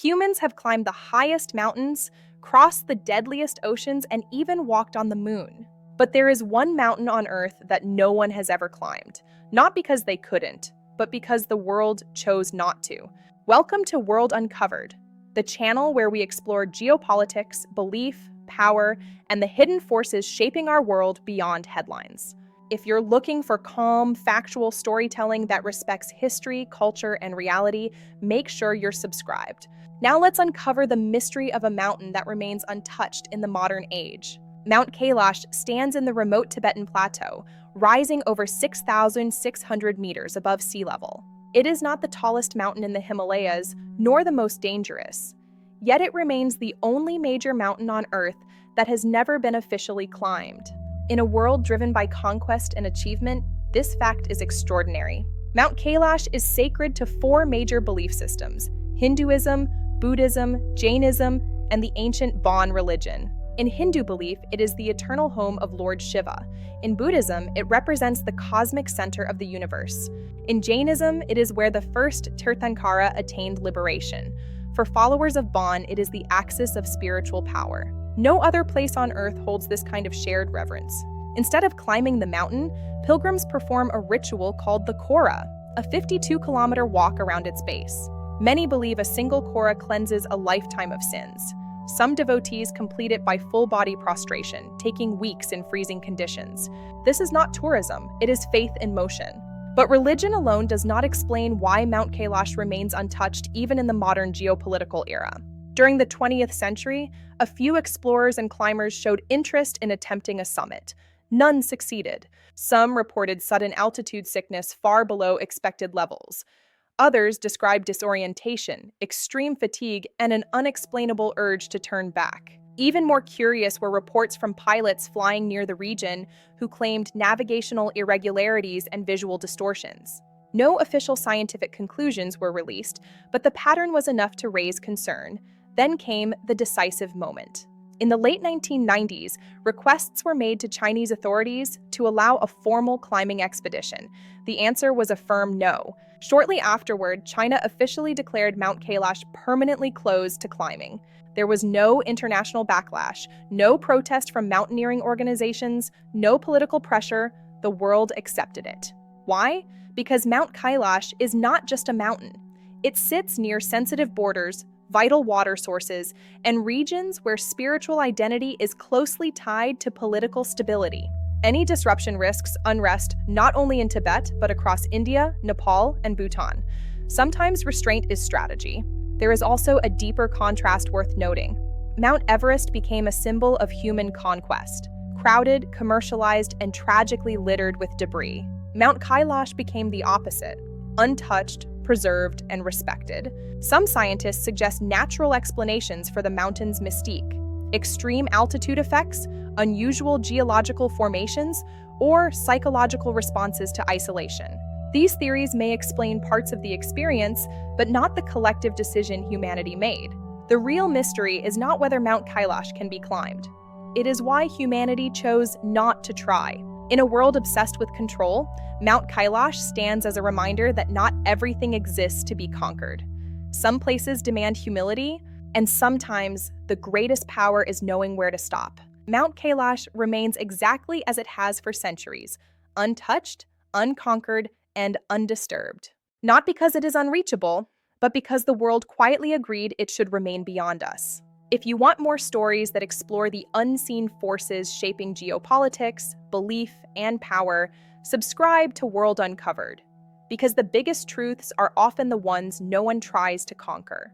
Humans have climbed the highest mountains, crossed the deadliest oceans, and even walked on the moon. But there is one mountain on Earth that no one has ever climbed, not because they couldn't, but because the world chose not to. Welcome to World Uncovered, the channel where we explore geopolitics, belief, power, and the hidden forces shaping our world beyond headlines. If you're looking for calm, factual storytelling that respects history, culture, and reality, make sure you're subscribed. Now let's uncover the mystery of a mountain that remains untouched in the modern age. Mount Kailash stands in the remote Tibetan plateau, rising over 6,600 meters above sea level. It is not the tallest mountain in the Himalayas, nor the most dangerous. Yet it remains the only major mountain on Earth that has never been officially climbed. In a world driven by conquest and achievement, this fact is extraordinary. Mount Kailash is sacred to four major belief systems: Hinduism, Buddhism, Jainism, and the ancient Bon religion. In Hindu belief, it is the eternal home of Lord Shiva. In Buddhism, it represents the cosmic center of the universe. In Jainism, it is where the first Tirthankara attained liberation. For followers of Bon, it is the axis of spiritual power. No other place on Earth holds this kind of shared reverence. Instead of climbing the mountain, pilgrims perform a ritual called the Kora, a 52-kilometer walk around its base. Many believe a single Kora cleanses a lifetime of sins. Some devotees complete it by full-body prostration, taking weeks in freezing conditions. This is not tourism, it is faith in motion. But religion alone does not explain why Mount Kailash remains untouched even in the modern geopolitical era. During the 20th century, a few explorers and climbers showed interest in attempting a summit. None succeeded. Some reported sudden altitude sickness far below expected levels. Others described disorientation, extreme fatigue, and an unexplainable urge to turn back. Even more curious were reports from pilots flying near the region who claimed navigational irregularities and visual distortions. No official scientific conclusions were released, but the pattern was enough to raise concern. Then came the decisive moment. In the late 1990s, requests were made to Chinese authorities to allow a formal climbing expedition. The answer was a firm no. Shortly afterward, China officially declared Mount Kailash permanently closed to climbing. There was no international backlash, no protest from mountaineering organizations, no political pressure. The world accepted it. Why? Because Mount Kailash is not just a mountain. It sits near sensitive borders, vital water sources, and regions where spiritual identity is closely tied to political stability. Any disruption risks unrest not only in Tibet, but across India, Nepal, and Bhutan. Sometimes restraint is strategy. There is also a deeper contrast worth noting. Mount Everest became a symbol of human conquest, crowded, commercialized, and tragically littered with debris. Mount Kailash became the opposite: untouched, preserved, and respected. Some scientists suggest natural explanations for the mountain's mystique: extreme altitude effects, unusual geological formations, or psychological responses to isolation. These theories may explain parts of the experience, but not the collective decision humanity made. The real mystery is not whether Mount Kailash can be climbed. It is why humanity chose not to try. In a world obsessed with control, Mount Kailash stands as a reminder that not everything exists to be conquered. Some places demand humility, and sometimes the greatest power is knowing where to stop. Mount Kailash remains exactly as it has for centuries: untouched, unconquered, and undisturbed. Not because it is unreachable, but because the world quietly agreed it should remain beyond us. If you want more stories that explore the unseen forces shaping geopolitics, belief, and power, subscribe to World Uncovered, because the biggest truths are often the ones no one tries to conquer.